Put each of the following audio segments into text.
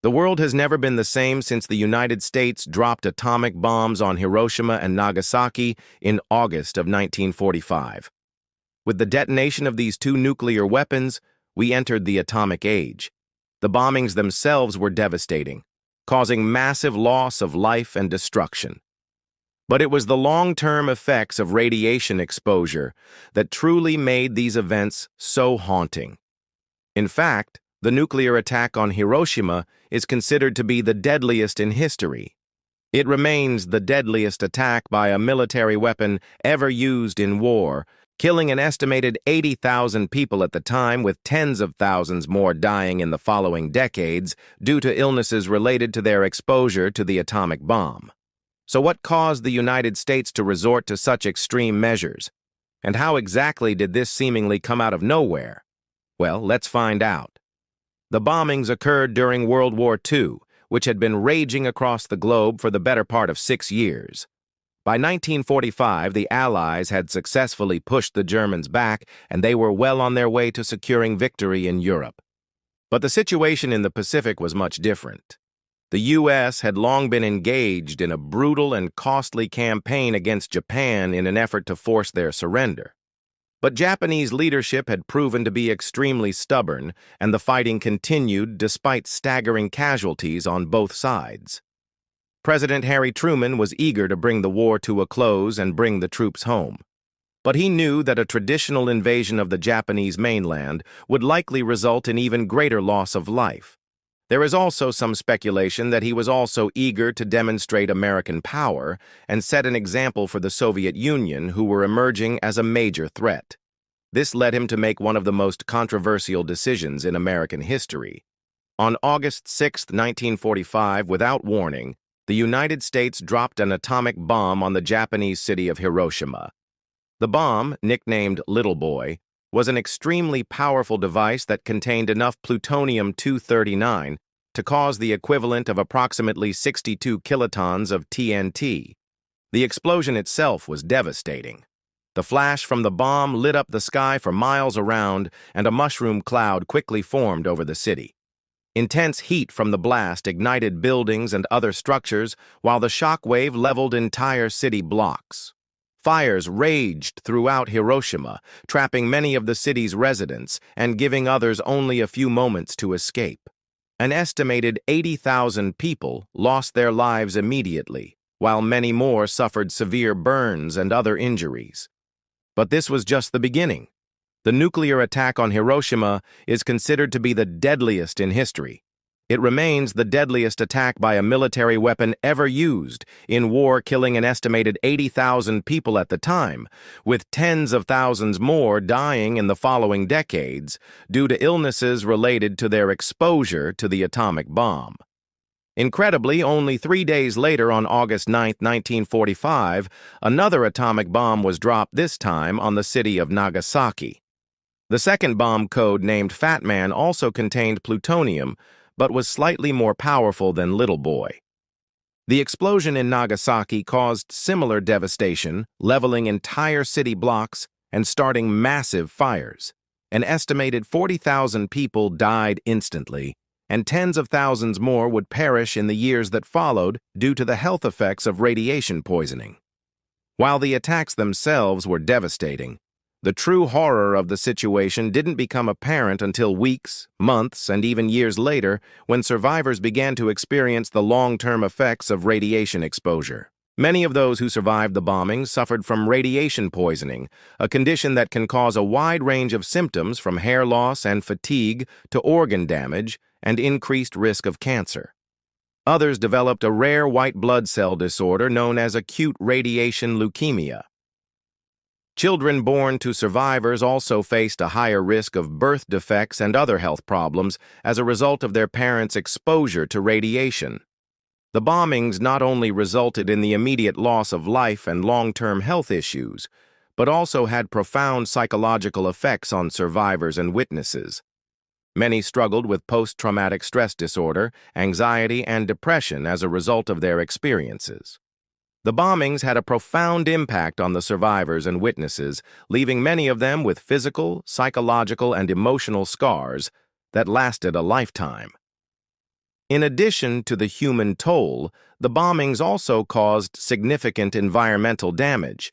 The world has never been the same since the United States dropped atomic bombs on Hiroshima and Nagasaki in August of 1945. With the detonation of these two nuclear weapons, we entered the atomic age. The bombings themselves were devastating, causing massive loss of life and destruction. But it was the long-term effects of radiation exposure that truly made these events so haunting. In fact, the nuclear attack on Hiroshima is considered to be the deadliest in history. It remains the deadliest attack by a military weapon ever used in war, killing an estimated 80,000 people at the time, with tens of thousands more dying in the following decades due to illnesses related to their exposure to the atomic bomb. So what caused the United States to resort to such extreme measures? And how exactly did this seemingly come out of nowhere? Well, let's find out. The bombings occurred during World War II, which had been raging across the globe for the better part of 6 years. By 1945, the Allies had successfully pushed the Germans back, and they were well on their way to securing victory in Europe. But the situation in the Pacific was much different. The U.S. had long been engaged in a brutal and costly campaign against Japan in an effort to force their surrender. But Japanese leadership had proven to be extremely stubborn, and the fighting continued despite staggering casualties on both sides. President Harry Truman was eager to bring the war to a close and bring the troops home. But he knew that a traditional invasion of the Japanese mainland would likely result in even greater loss of life. There is also some speculation that he was also eager to demonstrate American power and set an example for the Soviet Union, who were emerging as a major threat. This led him to make one of the most controversial decisions in American history. On August 6, 1945, without warning, the United States dropped an atomic bomb on the Japanese city of Hiroshima. The bomb, nicknamed Little Boy, was an extremely powerful device that contained enough plutonium-239 to cause the equivalent of approximately 62 kilotons of TNT. The explosion itself was devastating. The flash from the bomb lit up the sky for miles around, and a mushroom cloud quickly formed over the city. Intense heat from the blast ignited buildings and other structures, while the shock wave leveled entire city blocks. Fires raged throughout Hiroshima, trapping many of the city's residents and giving others only a few moments to escape. An estimated 80,000 people lost their lives immediately, while many more suffered severe burns and other injuries. But this was just the beginning. The nuclear attack on Hiroshima is considered to be the deadliest in history. It remains the deadliest attack by a military weapon ever used in war, killing an estimated 80,000 people at the time, with tens of thousands more dying in the following decades due to illnesses related to their exposure to the atomic bomb. Incredibly, only 3 days later, on August 9, 1945, another atomic bomb was dropped, this time on the city of Nagasaki. The second bomb, code named Fat Man, also contained plutonium, but was slightly more powerful than Little Boy. The explosion in Nagasaki caused similar devastation, leveling entire city blocks and starting massive fires. An estimated 40,000 people died instantly, and tens of thousands more would perish in the years that followed due to the health effects of radiation poisoning. While the attacks themselves were devastating, the true horror of the situation didn't become apparent until weeks, months, and even years later, when survivors began to experience the long-term effects of radiation exposure. Many of those who survived the bombings suffered from radiation poisoning, a condition that can cause a wide range of symptoms from hair loss and fatigue to organ damage and increased risk of cancer. Others developed a rare white blood cell disorder known as acute radiation leukemia. Children born to survivors also faced a higher risk of birth defects and other health problems as a result of their parents' exposure to radiation. The bombings not only resulted in the immediate loss of life and long-term health issues, but also had profound psychological effects on survivors and witnesses. Many struggled with post-traumatic stress disorder, anxiety, and depression as a result of their experiences. The bombings had a profound impact on the survivors and witnesses, leaving many of them with physical, psychological, and emotional scars that lasted a lifetime. In addition to the human toll, the bombings also caused significant environmental damage.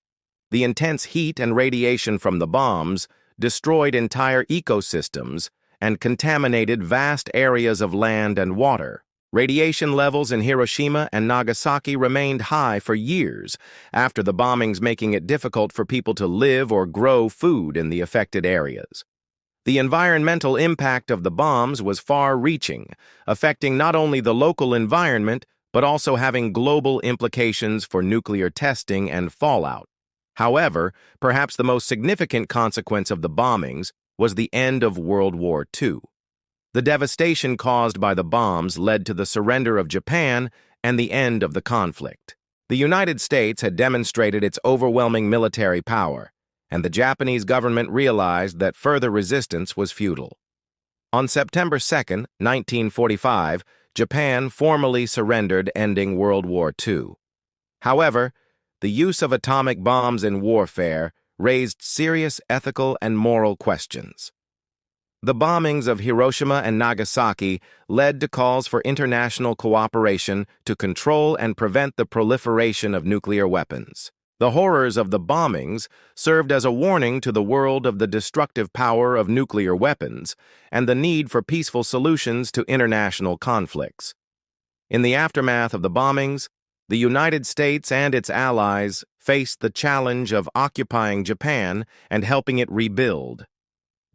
The intense heat and radiation from the bombs destroyed entire ecosystems and contaminated vast areas of land and water. Radiation levels in Hiroshima and Nagasaki remained high for years after the bombings, making it difficult for people to live or grow food in the affected areas. The environmental impact of the bombs was far-reaching, affecting not only the local environment, but also having global implications for nuclear testing and fallout. However, perhaps the most significant consequence of the bombings was the end of World War II. The devastation caused by the bombs led to the surrender of Japan and the end of the conflict. The United States had demonstrated its overwhelming military power, and the Japanese government realized that further resistance was futile. On September 2, 1945, Japan formally surrendered, ending World War II. However, the use of atomic bombs in warfare raised serious ethical and moral questions. The bombings of Hiroshima and Nagasaki led to calls for international cooperation to control and prevent the proliferation of nuclear weapons. The horrors of the bombings served as a warning to the world of the destructive power of nuclear weapons and the need for peaceful solutions to international conflicts. In the aftermath of the bombings, the United States and its allies faced the challenge of occupying Japan and helping it rebuild.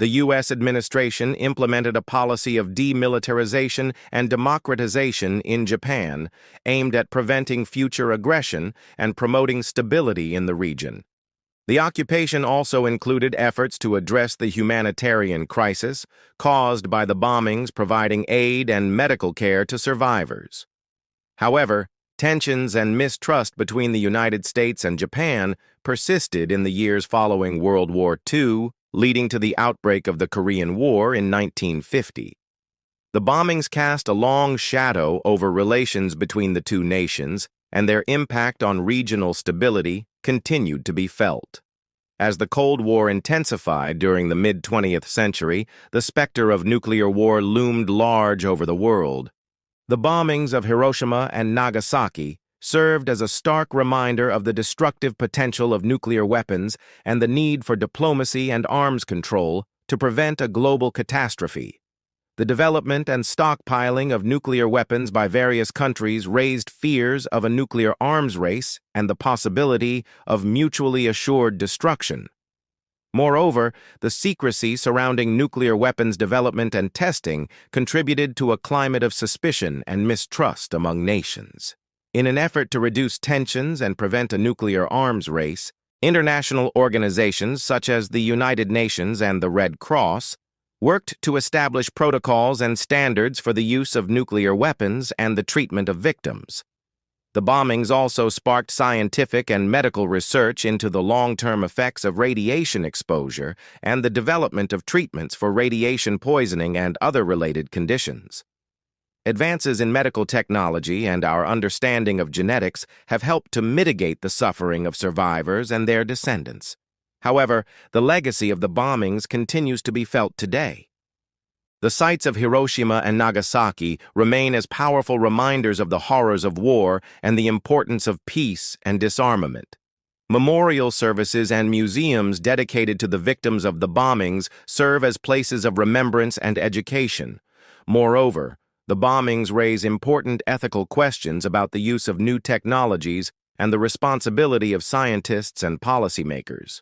The U.S. administration implemented a policy of demilitarization and democratization in Japan, aimed at preventing future aggression and promoting stability in the region. The occupation also included efforts to address the humanitarian crisis caused by the bombings, providing aid and medical care to survivors. However, tensions and mistrust between the United States and Japan persisted in the years following World War II, leading to the outbreak of the Korean War in 1950. The bombings cast a long shadow over relations between the two nations, and their impact on regional stability continued to be felt. As the Cold War intensified during the mid-20th century, the specter of nuclear war loomed large over the world. The bombings of Hiroshima and Nagasaki served as a stark reminder of the destructive potential of nuclear weapons and the need for diplomacy and arms control to prevent a global catastrophe. The development and stockpiling of nuclear weapons by various countries raised fears of a nuclear arms race and the possibility of mutually assured destruction. Moreover, the secrecy surrounding nuclear weapons development and testing contributed to a climate of suspicion and mistrust among nations. In an effort to reduce tensions and prevent a nuclear arms race, international organizations such as the United Nations and the Red Cross worked to establish protocols and standards for the use of nuclear weapons and the treatment of victims. The bombings also sparked scientific and medical research into the long-term effects of radiation exposure and the development of treatments for radiation poisoning and other related conditions. Advances in medical technology and our understanding of genetics have helped to mitigate the suffering of survivors and their descendants. However, the legacy of the bombings continues to be felt today. The sites of Hiroshima and Nagasaki remain as powerful reminders of the horrors of war and the importance of peace and disarmament. Memorial services and museums dedicated to the victims of the bombings serve as places of remembrance and education. Moreover, the bombings raise important ethical questions about the use of new technologies and the responsibility of scientists and policymakers.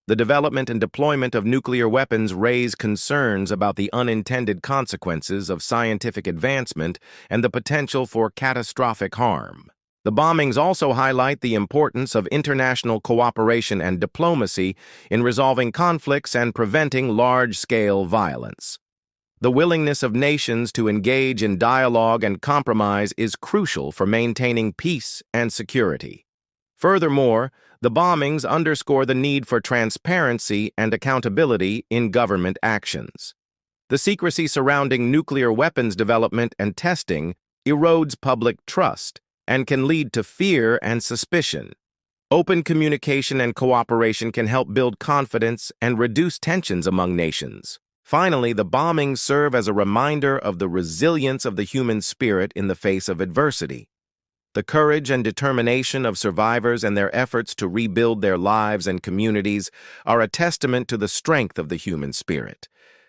The development and deployment of nuclear weapons raise concerns about the unintended consequences of scientific advancement and the potential for catastrophic harm. The bombings also highlight the importance of international cooperation and diplomacy in resolving conflicts and preventing large-scale violence. The willingness of nations to engage in dialogue and compromise is crucial for maintaining peace and security. Furthermore, the bombings underscore the need for transparency and accountability in government actions. The secrecy surrounding nuclear weapons development and testing erodes public trust and can lead to fear and suspicion. Open communication and cooperation can help build confidence and reduce tensions among nations. Finally, the bombings serve as a reminder of the resilience of the human spirit in the face of adversity. The courage and determination of survivors and their efforts to rebuild their lives and communities are a testament to the strength of the human spirit.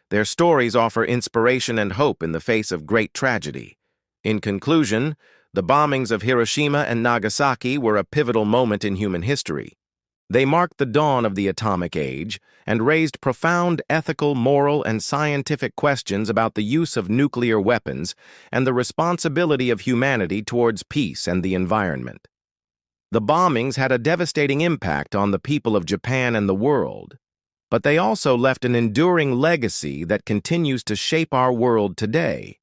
Their stories offer inspiration and hope in the face of great tragedy. In conclusion, the bombings of Hiroshima and Nagasaki were a pivotal moment in human history. They marked the dawn of the atomic age and raised profound ethical, moral, and scientific questions about the use of nuclear weapons and the responsibility of humanity towards peace and the environment. The bombings had a devastating impact on the people of Japan and the world, but they also left an enduring legacy that continues to shape our world today.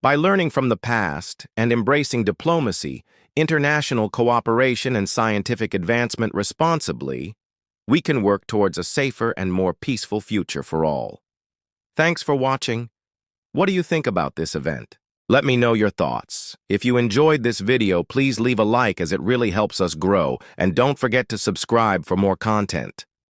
By learning from the past and embracing diplomacy, international cooperation, and scientific advancement responsibly, we can work towards a safer and more peaceful future for all. Thanks for watching. What do you think about this event? Let me know your thoughts. If you enjoyed this video, please leave a like as it really helps us grow, and don't forget to subscribe for more content.